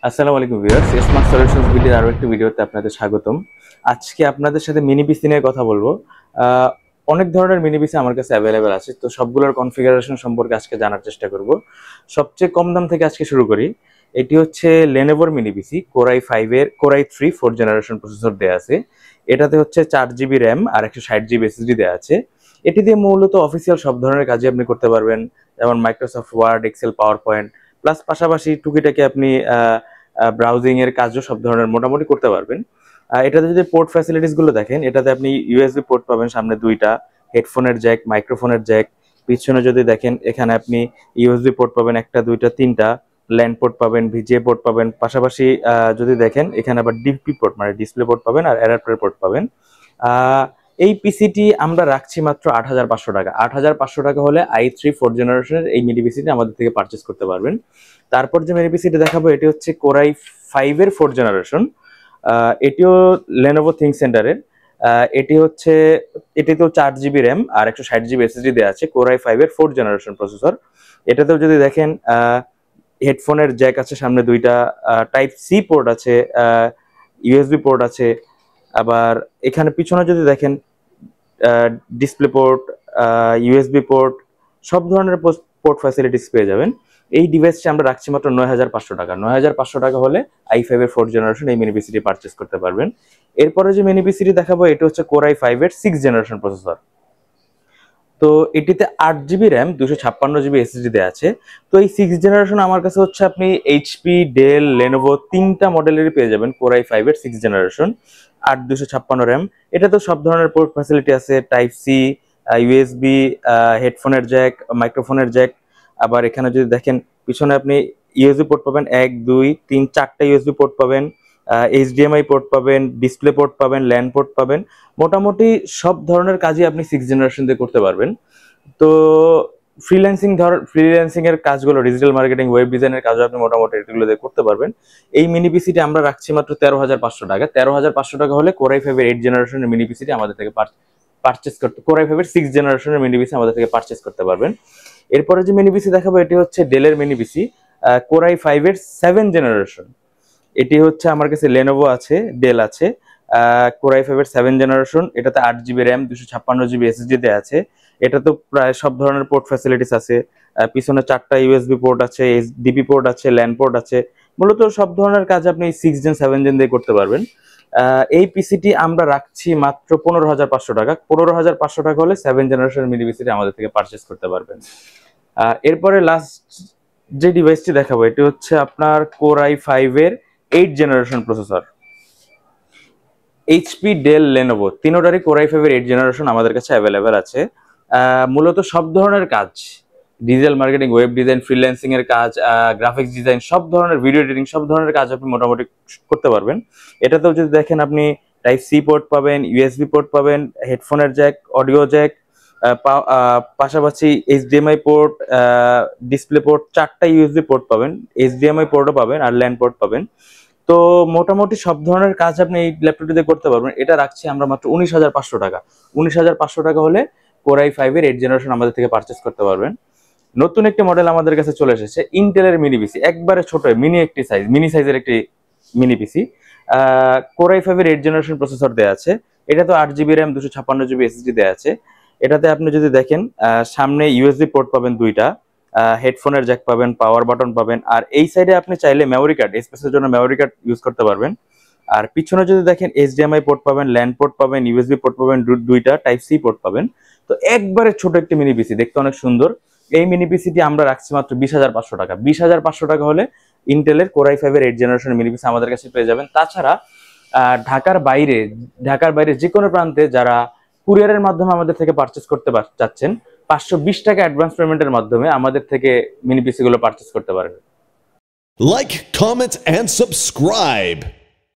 আসসালামু আলাইকুম viewers, smart solutions ভিডিওর আরো একটি ভিডিওতে আপনাদের স্বাগতম। আজকে আপনাদের সাথে মিনি পিসি নিয়ে কথা বলবো। অনেক ধরনের মিনি পিসি আমার কাছে অ্যাভেলেবেল আছে, তো সবগুলোর কনফিগারেশন সম্পর্কে আজকে জানার চেষ্টা করব। সবচেয়ে কম দাম থেকে আজকে শুরু করি। এটি হচ্ছে লেনোভোর mini PC, core i 3 4th generation processor দেওয়া আছে। এটাতে হচ্ছে 4 GB র্যাম আর 160 GB এসএসডি দেওয়া আছে। এটি দিয়ে মূলত অফিসিয়াল সব ধরনের কাজই আপনি করতে পারবেন, যেমন Microsoft Word, Excel, PowerPoint, plus পাশাপাশি টুকিটাকি আপনি ব্রাউজিং এর কাজও সব ধরনের মোটামুটি করতে পারবেন। এটাতে যদি পোর্ট ফ্যাসিলিটিস গুলো দেখেন, এটাতে আপনি ইউএসবি পোর্ট পাবেন সামনে দুইটা, হেডফোনের জ্যাক, মাইক্রোফোনের জ্যাক। পিছনে যদি দেখেন, এখানে আপনি ইউএসবি পোর্ট পাবেন একটা, দুইটা, তিনটা, ল্যান্ড পোর্ট পাবেন, ভিজিএ পোর্ট পাবেন। পাশাপাশি যদি দেখেন, এখানে আবার ডিপি পোর্ট মানে ডিসপ্লে পোর্ট পাবেন আর অ্যাডাপ্টার পোর্ট পাবেন। এই পিসিটি আমরা রাখছি মাত্র 8,500 টাকা। 8,500 টাকা হলে i3 4th জেনারেশনের এই মিনি পিসিটি আমাদের থেকে পারচেস করতে পারবেন। তারপর যে মিনি পিসিটি দেখাবো, এটি হচ্ছে কোরাই 5 এর 4th জেনারেশন। এটিও লেনোভো থিঙ্ক সেন্টারের। এটিতেও 4 GB র্যাম আর 160 GB এসএসডি দেওয়া আছে। কোরাই 5 এর 4th জেনারেশন প্রসেসর। এটাতেও যদি দেখেন, হেডফোনের জ্যাক আছে সামনে দুইটা, টাইপ সি পোর্ট আছে, ইউএসবি পোর্ট আছে। আবার এখানে পিছনে যদি দেখেন, ডিসপ্লে পোর্ট, ইউএসবি পোর্ট, সব ধরনের পোর্ট ফ্যাসিলিটিস পেয়ে যাবেন। এই ডিভাইসটি আমরা রাখছি মাত্র 9,500 টাকা। 9,500 টাকা হলে i5 এর 4th জেনারেশন এই মিনি পিসিটি পারচেস করতে পারবেন। এরপরে যে মিনি পিসিটি দেখাবো, এটা হচ্ছে কোরাই 5 এর 6th জেনারেশন প্রসেসর। তো এটিতে 8 GB র্যাম, 256 GB এসএসডি দেওয়া আছে। তো এই 6th জেনারেশন আমার কাছে হচ্ছে আপনি এইচপি, ডেল, লেনোভো তিনটা মডেলেরই পেয়ে যাবেন। কোরাই 5 এর 6th জেনারেশন, 256 র্যাম। এটা তো সব ধরনের পোর্ট ফ্যাসিলিটি আছে, টাইপ সি, ইউএসবি, হেডফোনের জ্যাক, মাইক্রোফোনের জ্যাক। আবার এখানে যদি দেখেন, পিছনে আপনি ইউএসবি পোর্ট পাবেন 1 2 3 4টা ইউএসবি পোর্ট পাবেন, এইচডিএমআই পোর্ট পাবেন, ডিসপ্লে পোর্ট পাবেন, ল্যান্ড পোর্ট পাবেন। মোটামুটি সব ধরনের কাজই আপনি 6th জেনারেশন দিয়ে করতে পারবেন। তো ফ্রিল্যান্সিং এর কাজগুলো, ডিজিটাল মার্কেটিং, ওয়েব ডিজাইনের কাজও আপনি মোটামুটি এগুলো দিয়ে করতে পারবেন। এই মিনি পিসিটি আমরা রাখছি মাত্র 13,500 টাকা। 13,500 টাকা হলে কোরাই 5 এর 8th জেনারেশনের মিনি পিসিটি আমাদের থেকে কোরাই 5 এর 6th জেনারেশনের মিনি পিসি আমাদের থেকে পারচেস করতে পারবেন। এরপরে যে মিনি পিসি দেখাবো, এটি হচ্ছে ডেলের মিনি পিসি, কোরাই 5 এর 7th জেনারেশন। এটি হচ্ছে আমার কাছে লেনোভো আছে, ডেল আছে। কোরাই 5 এর 7th জেনারেশন। এটাতে 8 GB র্যাম, 256 GB এসএসডি দেওয়া আছে। এটা তো প্রায় সব ধরনের পোর্ট ফ্যাসিলিটিস আছে। পিছনে 4টা ইউএসবি পোর্ট আছে, ডিপি পোর্ট আছে, ল্যান্ড পোর্ট আছে। মূলত সব ধরনের কাজ আপনি 6 জেন 7 জেন দিয়ে করতে পারবেন। এই পিসিটি আমরা রাখছি মাত্র 15,500 টাকা। 15,500 টাকা হলে 7th জেনারেশন মিনি পিসিটি আমাদের থেকে পারচেস করতে পারবেন। এরপরে লাস্ট যে ডিভাইসটি দেখাবো, এটি হচ্ছে আপনার কোরাই 5 এর 8th generation processor. HP, Dell, Lenovo তিনোটারই কোরাই 5 এর 8th জেনারেশন আমাদের কাছে অ্যাভেলেবেল আছে। মূলত সব ধরনের কাজ, digital marketing, web design, freelancing এর কাজ, গ্রাফিক্স ডিজাইন, সব ধরনের ভিডিও এডিটিং, সব ধরনের কাজ আপনি মোটামুটি করতে পারবেন। এটাতেও যদি দেখেন, আপনি টাইপ সি পোর্ট পাবেন, ইউএসবি পোর্ট পাবেন, হেডফোনের জ্যাক, অডিও জ্যাক, পাশাপাশি এইচডিএমআই পোর্ট, ডিসপ্লে পোর্ট, 4টা ইউএসবি পোর্ট পাবেন, এইচডিএমআই পোর্টও পাবেন আর ল্যান্ড পোর্ট পাবেন। তো মোটামুটি সব ধরনের কাজ আপনি এই ল্যাপটপটিতে করতে পারবেন। এটা রাখছি আমরা মাত্র 19,500 টাকা। 19,500 টাকা হলে কোরাই 5 এর 8th জেনারেশন আমাদের থেকে পারচেস করতে পারবেন। নতুন একটি মডেল আমাদের কাছে চলে এসেছে, ইন্টেলের মিনি পিসি, একবারে ছোট মিনি সাইজের একটি মিনি পিসি। কোরাই 5 এর 8th জেনারেশন প্রসেসর দেওয়া আছে। এটা তো 8 GB র্যাম, 256 GB এসএসডি দেওয়া আছে। এটাতে আপনি যদি দেখেন, সামনে ইউএসবি পোর্ট পাবেন দুইটা, হেডফোনের জ্যাক পাবেন, পাওয়ার বাটন পাবেন। আর এই সাইডে আপনি চাইলে মেমোরি কার্ড, স্পেসের জন্য মেমোরি কার্ড ইউজ করতে পারবেন। আর পিছনে যদি দেখেন, এইচডিএমআই পোর্ট পাবেন, ল্যান্ড পোর্ট পাবেন, ইউএসবি পোর্ট পাবেন দুইটা, টাইপ সি পোর্ট পাবেন। তো একবারে ছোট একটি মিনি পিসি, দেখতে অনেক সুন্দর। এই মিনি পিসিটি আমরা রাখছি মাত্র 20,500 টাকা। 20,500 টাকা হলে ইন্টেলের কোরাই 5 এর 8th জেনারেশন মিনি পিসি আমাদের কাছে পেয়ে যাবেন। তাছাড়া ঢাকার বাইরে যে কোনো প্রান্তে যারা কুরিয়ারের মাধ্যমে আমাদের থেকে পারচেস করতে চাচ্ছেন, 520 টাকা অ্যাডভান্স পেমেন্টের মাধ্যমে আমাদের থেকে মিনি পিসি গুলো পারচেস করতে পারবেন। Like, comment, and subscribe.